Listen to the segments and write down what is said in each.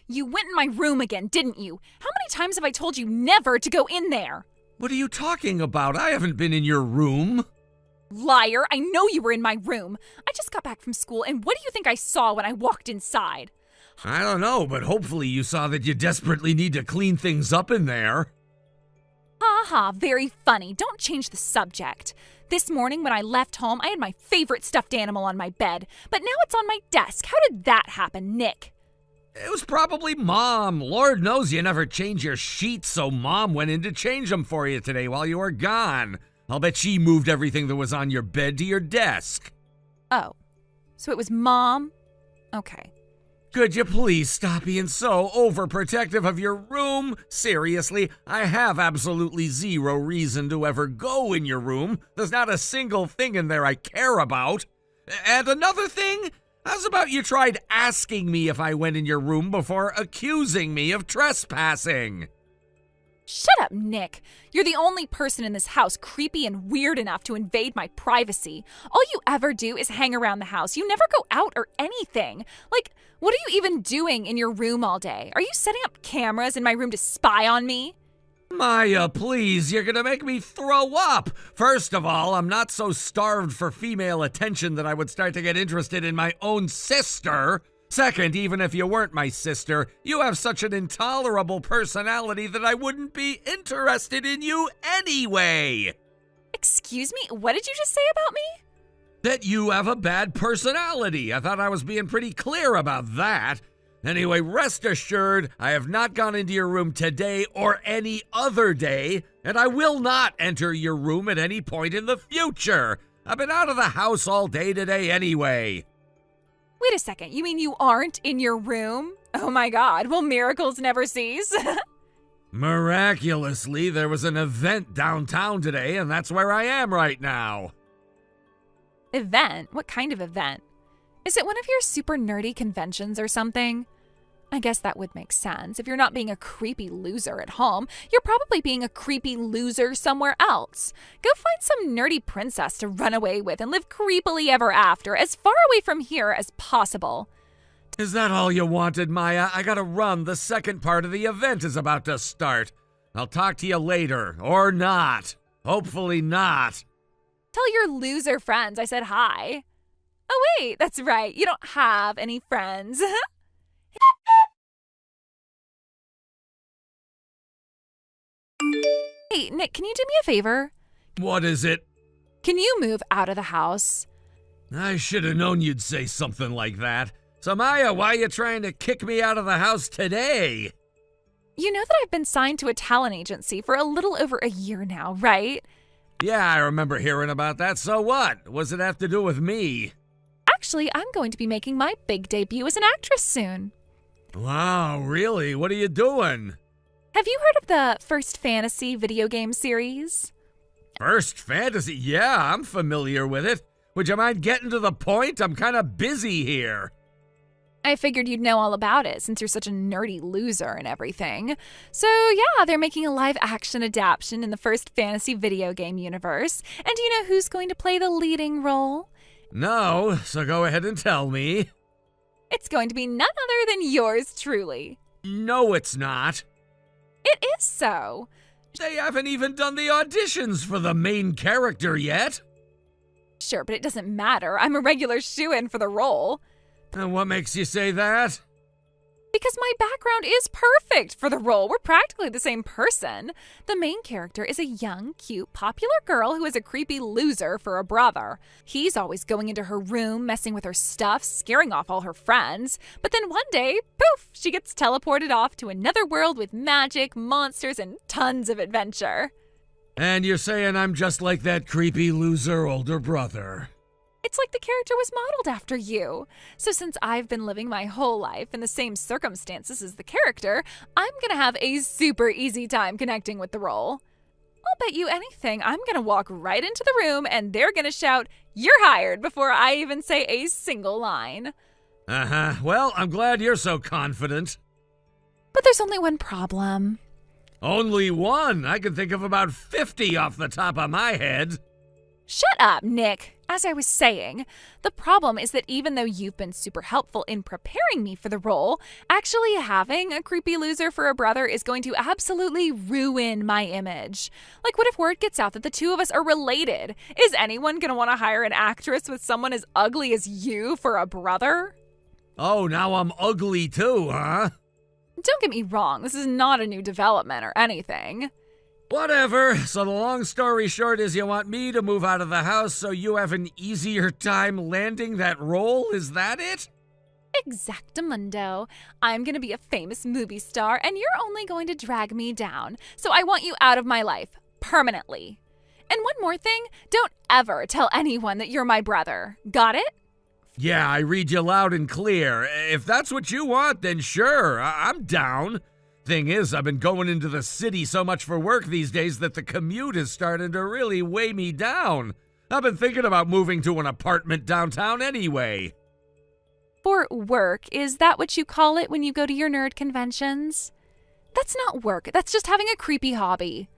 You went in my room again, didn't you? How many times have I told you never to go in there? What are you talking about? I haven't been in your room. Liar, I know you were in my room. I just got back from school, and what do you think I saw when I walked inside? I don't know, but hopefully you saw that you desperately need to clean things up in there. Ha ha, very funny. Don't change the subject. This morning when I left home, I had my favorite stuffed animal on my bed, but now it's on my desk. How did that happen, Nick? It was probably Mom. Lord knows you never change your sheets, so Mom went in to change them for you today while you were gone. I'll bet she moved everything that was on your bed to your desk. Oh, so it was Mom? Okay. Could you please stop being so overprotective of your room? Seriously, I have absolutely zero reason to ever go in your room. There's not a single thing in there I care about. And another thing, how's about you tried asking me if I went in your room before accusing me of trespassing? Shut up, Nick. You're the only person in this house creepy and weird enough to invade my privacy. All you ever do is hang around the house. You never go out or anything. Like, what are you even doing in your room all day? Are you setting up cameras in my room to spy on me? Maya, please, you're gonna make me throw up. First of all, I'm not so starved for female attention that I would start to get interested in my own sister. Second, even if you weren't my sister, you have such an intolerable personality that I wouldn't be interested in you anyway. Excuse me? What did you just say about me? That you have a bad personality. I thought I was being pretty clear about that. Anyway, rest assured, I have not gone into your room today or any other day, and I will not enter your room at any point in the future. I've been out of the house all day today anyway. Wait a second, you mean you aren't in your room? Oh my God, will miracles never cease? Miraculously, there was an event downtown today, and that's where I am right now. Event? What kind of event? Is it one of your super nerdy conventions or something? I guess that would make sense. If you're not being a creepy loser at home, you're probably being a creepy loser somewhere else. Go find some nerdy princess to run away with and live creepily ever after, as far away from here as possible. Is that all you wanted, Maya? I gotta run. The second part of the event is about to start. I'll talk to you later. Or not. Hopefully not. Tell your loser friends I said hi. Oh wait, that's right. You don't have any friends. Hey, Nick, can you do me a favor? What is it? Can you move out of the house? I should have known you'd say something like that. So, Maya, why are you trying to kick me out of the house today? You know that I've been signed to a talent agency for a little over a year now, right? Yeah, I remember hearing about that. So what? What does it have to do with me? Actually, I'm going to be making my big debut as an actress soon. Wow, really? What are you doing? Have you heard of the First Fantasy video game series? First Fantasy? Yeah, I'm familiar with it. Would you mind getting to the point? I'm kind of busy here. I figured you'd know all about it since you're such a nerdy loser and everything. So yeah, they're making a live-action adaptation in the First Fantasy video game universe. And do you know who's going to play the leading role? No, so go ahead and tell me. It's going to be none other than yours truly. No, it's not. It is so. They haven't even done the auditions for the main character yet. Sure, but it doesn't matter. I'm a regular shoo-in for the role. And what makes you say that? Because my background is perfect for the role. We're practically the same person. The main character is a young, cute, popular girl who is a creepy loser for a brother. He's always going into her room, messing with her stuff, scaring off all her friends. But then one day, poof, she gets teleported off to another world with magic, monsters, and tons of adventure. And you're saying I'm just like that creepy loser older brother. It's like the character was modeled after you. So since I've been living my whole life in the same circumstances as the character, I'm gonna have a super easy time connecting with the role. I'll bet you anything I'm gonna walk right into the room and they're gonna shout, "You're hired," before I even say a single line. Uh-huh. Well, I'm glad you're so confident. But there's only one problem. Only one? I can think of about 50 off the top of my head. Shut up, Nick. As I was saying, the problem is that even though you've been super helpful in preparing me for the role, actually having a creepy loser for a brother is going to absolutely ruin my image. Like, what if word gets out that the two of us are related? Is anyone going to want to hire an actress with someone as ugly as you for a brother? Oh, now I'm ugly too, huh? Don't get me wrong, this is not a new development or anything. Whatever. So the long story short is you want me to move out of the house so you have an easier time landing that role? Is that it? Exactamundo. I'm going to be a famous movie star, and you're only going to drag me down. So I want you out of my life, permanently. And one more thing, don't ever tell anyone that you're my brother. Got it? Yeah, I read you loud and clear. If that's what you want, then sure, I'm down. Thing is, I've been going into the city so much for work these days that the commute is starting to really weigh me down. I've been thinking about moving to an apartment downtown anyway. For work, is that what you call it when you go to your nerd conventions? That's not work, that's just having a creepy hobby.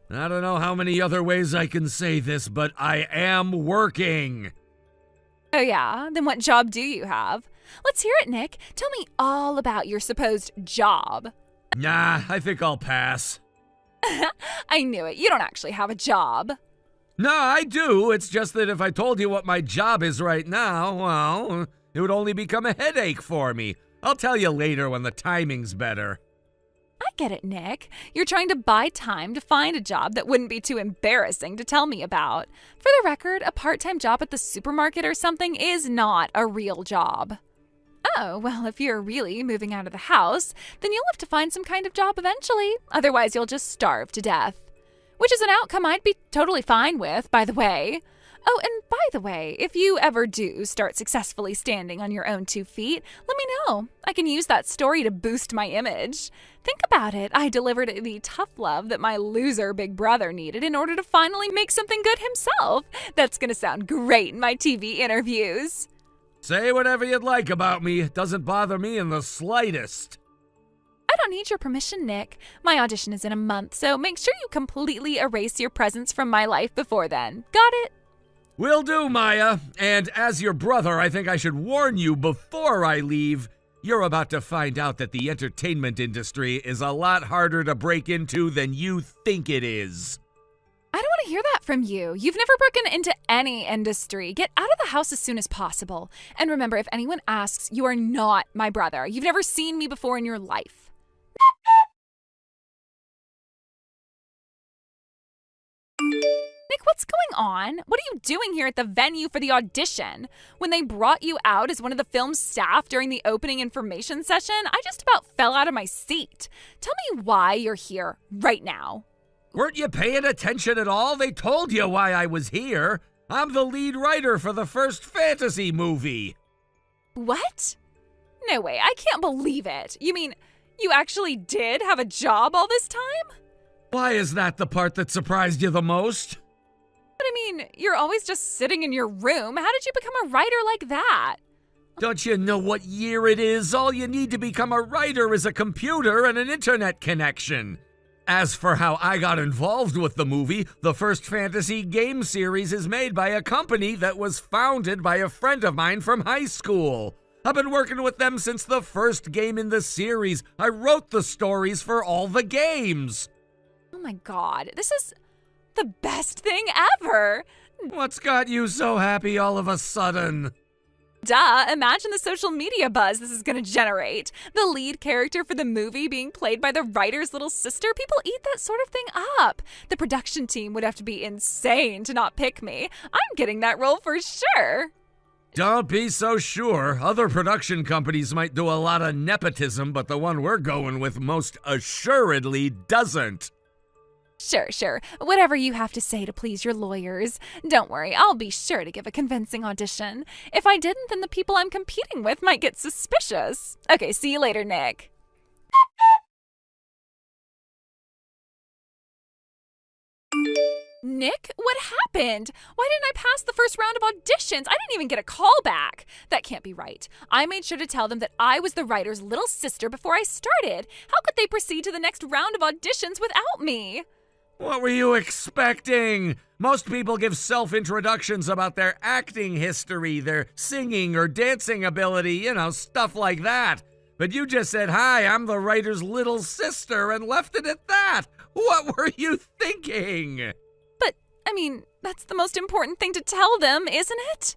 I don't know how many other ways I can say this, but I am working. Oh yeah? Then what job do you have? Let's hear it, Nick. Tell me all about your supposed job. Nah, I think I'll pass. I knew it. You don't actually have a job. No, I do. It's just that if I told you what my job is right now, well, it would only become a headache for me. I'll tell you later when the timing's better. I get it, Nick. You're trying to buy time to find a job that wouldn't be too embarrassing to tell me about. For the record, a part-time job at the supermarket or something is not a real job. Oh, well, if you're really moving out of the house, then you'll have to find some kind of job eventually. Otherwise, you'll just starve to death. Which is an outcome I'd be totally fine with, by the way. Oh, and by the way, if you ever do start successfully standing on your own 2 feet, let me know. I can use that story to boost my image. Think about it. I delivered the tough love that my loser big brother needed in order to finally make something good himself. That's going to sound great in my TV interviews. Say whatever you'd like about me. It doesn't bother me in the slightest. I don't need your permission, Nick. My audition is in a month, so make sure you completely erase your presence from my life before then. Got it? Will do, Maya. And as your brother, I think I should warn you before I leave. You're about to find out that the entertainment industry is a lot harder to break into than you think it is. I don't want to hear that from you. You've never broken into any industry. Get out of the house as soon as possible. And remember, if anyone asks, you are not my brother. You've never seen me before in your life. Nick, what's going on? What are you doing here at the venue for the audition? When they brought you out as one of the film's staff during the opening information session, I just about fell out of my seat. Tell me why you're here right now. Weren't you paying attention at all? They told you why I was here. I'm the lead writer for the first fantasy movie. What? No way, I can't believe it. You mean you actually did have a job all this time? Why is that the part that surprised you the most? But I mean, you're always just sitting in your room. How did you become a writer like that? Don't you know what year it is? All you need to become a writer is a computer and an internet connection. As for how I got involved with the movie, the first fantasy game series is made by a company that was founded by a friend of mine from high school. I've been working with them since the first game in the series. I wrote the stories for all the games. Oh my God, this is the best thing ever. What's got you so happy all of a sudden? Duh, imagine the social media buzz this is going to generate. The lead character for the movie being played by the writer's little sister. People eat that sort of thing up. The production team would have to be insane to not pick me. I'm getting that role for sure. Don't be so sure. Other production companies might do a lot of nepotism, but the one we're going with most assuredly doesn't. Sure. Whatever you have to say to please your lawyers. Don't worry, I'll be sure to give a convincing audition. If I didn't, then the people I'm competing with might get suspicious. Okay, see you later, Nick. Nick, what happened? Why didn't I pass the first round of auditions? I didn't even get a call back. That can't be right. I made sure to tell them that I was the writer's little sister before I started. How could they proceed to the next round of auditions without me? What were you expecting? Most people give self-introductions about their acting history, their singing or dancing ability, stuff like that. But you just said, "Hi, I'm the writer's little sister," and left it at that. What were you thinking? But, that's the most important thing to tell them, isn't it?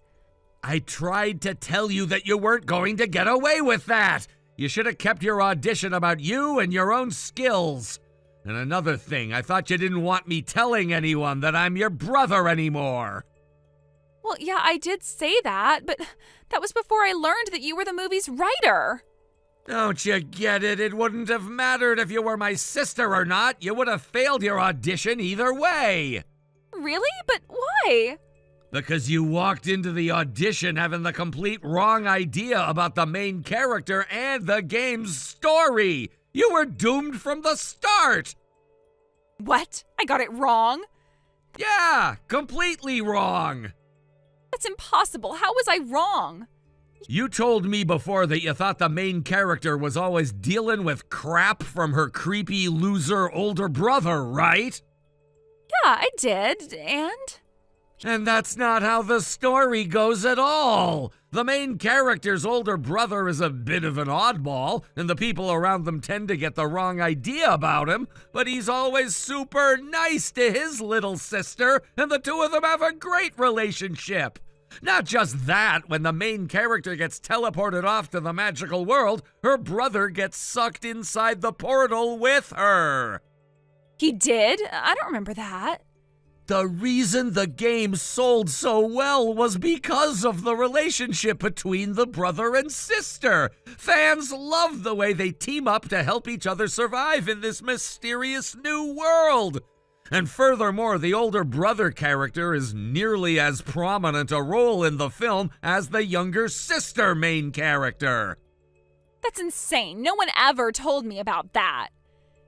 I tried to tell you that you weren't going to get away with that. You should have kept your audition about you and your own skills. And another thing, I thought you didn't want me telling anyone that I'm your brother anymore. Well, yeah, I did say that, but that was before I learned that you were the movie's writer. Don't you get it? It wouldn't have mattered if you were my sister or not. You would have failed your audition either way. Really? But why? Because you walked into the audition having the complete wrong idea about the main character and the game's story. You were doomed from the start. What? I got it wrong? Yeah, completely wrong. That's impossible. How was I wrong? You told me before that you thought the main character was always dealing with crap from her creepy loser older brother, right? Yeah, I did, And that's not how the story goes at all. The main character's older brother is a bit of an oddball, and the people around them tend to get the wrong idea about him, but he's always super nice to his little sister, and the two of them have a great relationship. Not just that, when the main character gets teleported off to the magical world, her brother gets sucked inside the portal with her. He did? I don't remember that. The reason the game sold so well was because of the relationship between the brother and sister. Fans love the way they team up to help each other survive in this mysterious new world. And furthermore, the older brother character is nearly as prominent a role in the film as the younger sister main character. That's insane. No one ever told me about that.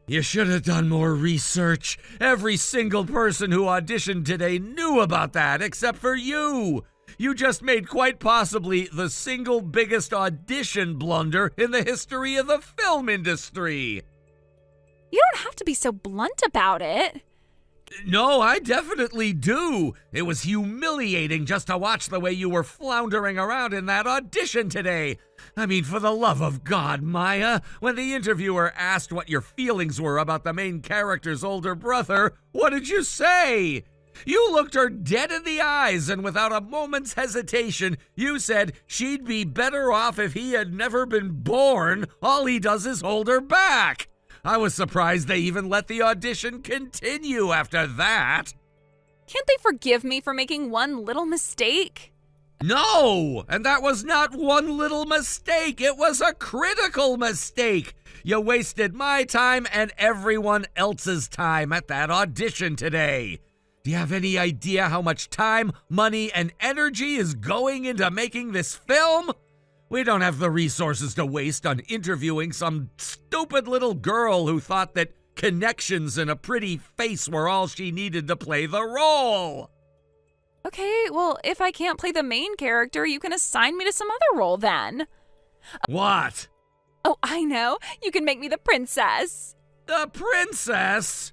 You should have done more research. Every single person who auditioned today knew about that, except for you. You just made quite possibly the single biggest audition blunder in the history of the film industry. You don't have to be so blunt about it. No, I definitely do. It was humiliating just to watch the way you were floundering around in that audition today. For the love of God, Maya, when the interviewer asked what your feelings were about the main character's older brother, what did you say? You looked her dead in the eyes, and without a moment's hesitation, you said she'd be better off if he had never been born. All he does is hold her back. I was surprised they even let the audition continue after that. Can't they forgive me for making one little mistake? No! And that was not one little mistake. It was a critical mistake. You wasted my time and everyone else's time at that audition today. Do you have any idea how much time, money, and energy is going into making this film? We don't have the resources to waste on interviewing some stupid little girl who thought that connections and a pretty face were all she needed to play the role. Okay, well, if I can't play the main character, you can assign me to some other role then. What? Oh, I know. You can make me the princess. The princess?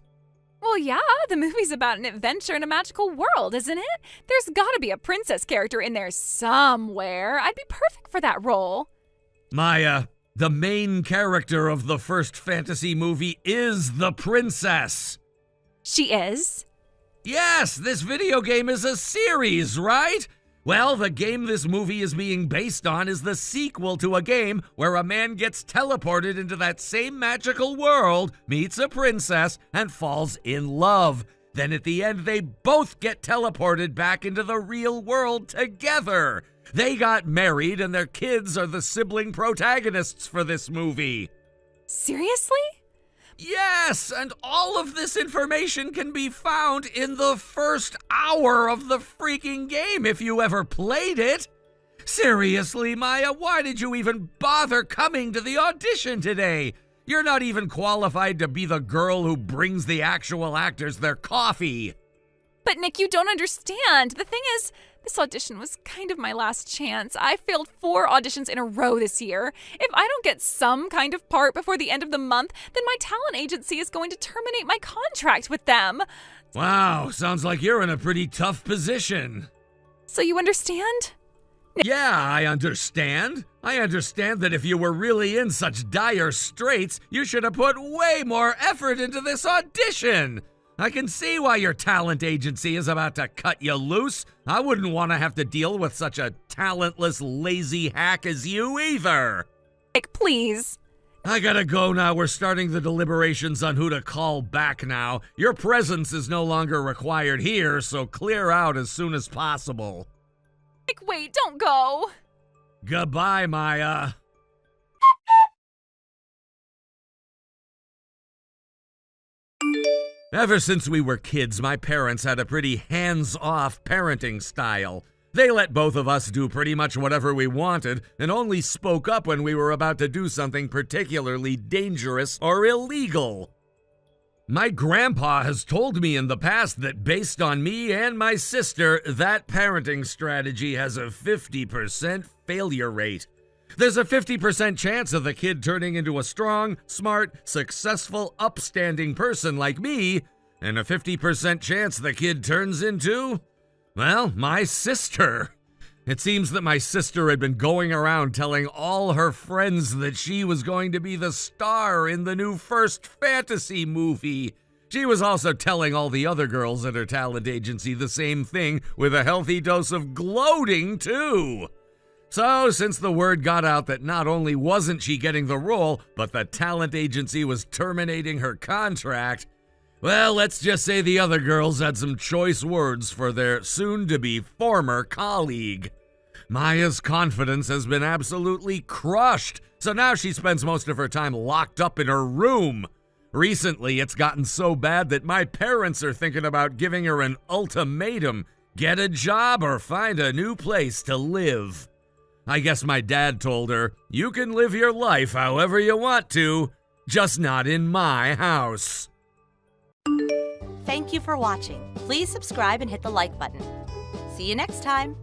Well, yeah, the movie's about an adventure in a magical world, isn't it? There's gotta be a princess character in there somewhere. I'd be perfect for that role. Maya, the main character of the first fantasy movie is the princess. She is? Yes, this video game is a series, right? Well, the game this movie is being based on is the sequel to a game where a man gets teleported into that same magical world, meets a princess, and falls in love. Then at the end, they both get teleported back into the real world together. They got married, and their kids are the sibling protagonists for this movie. Seriously? Yes, and all of this information can be found in the first hour of the freaking game if you ever played it. Seriously, Maya, why did you even bother coming to the audition today? You're not even qualified to be the girl who brings the actual actors their coffee. But Nick, you don't understand. The thing is, This audition was kind of my last chance. I failed 4 auditions in a row this year. If I don't get some kind of part before the end of the month, then my talent agency is going to terminate my contract with them. Wow, sounds like you're in a pretty tough position. So you understand? Yeah, I understand. I understand that if you were really in such dire straits, you should have put way more effort into this audition. I can see why your talent agency is about to cut you loose. I wouldn't want to have to deal with such a talentless, lazy hack as you either. Nick, please. I gotta go now. We're starting the deliberations on who to call back now. Your presence is no longer required here, so clear out as soon as possible. Nick, wait, don't go. Goodbye, Maya. Ever since we were kids, my parents had a pretty hands-off parenting style. They let both of us do pretty much whatever we wanted and only spoke up when we were about to do something particularly dangerous or illegal. My grandpa has told me in the past that based on me and my sister, that parenting strategy has a 50% failure rate. There's a 50% chance of the kid turning into a strong, smart, successful, upstanding person like me, and a 50% chance the kid turns into, well, my sister. It seems that my sister had been going around telling all her friends that she was going to be the star in the new First Fantasy movie. She was also telling all the other girls at her talent agency the same thing, with a healthy dose of gloating, too. So, since the word got out that not only wasn't she getting the role, but the talent agency was terminating her contract, well, let's just say the other girls had some choice words for their soon-to-be former colleague. Maya's confidence has been absolutely crushed, so now she spends most of her time locked up in her room. Recently, it's gotten so bad that my parents are thinking about giving her an ultimatum: get a job or find a new place to live. I guess my dad told her, you can live your life however you want to, just not in my house. Thank you for watching. Please subscribe and hit the like button. See you next time.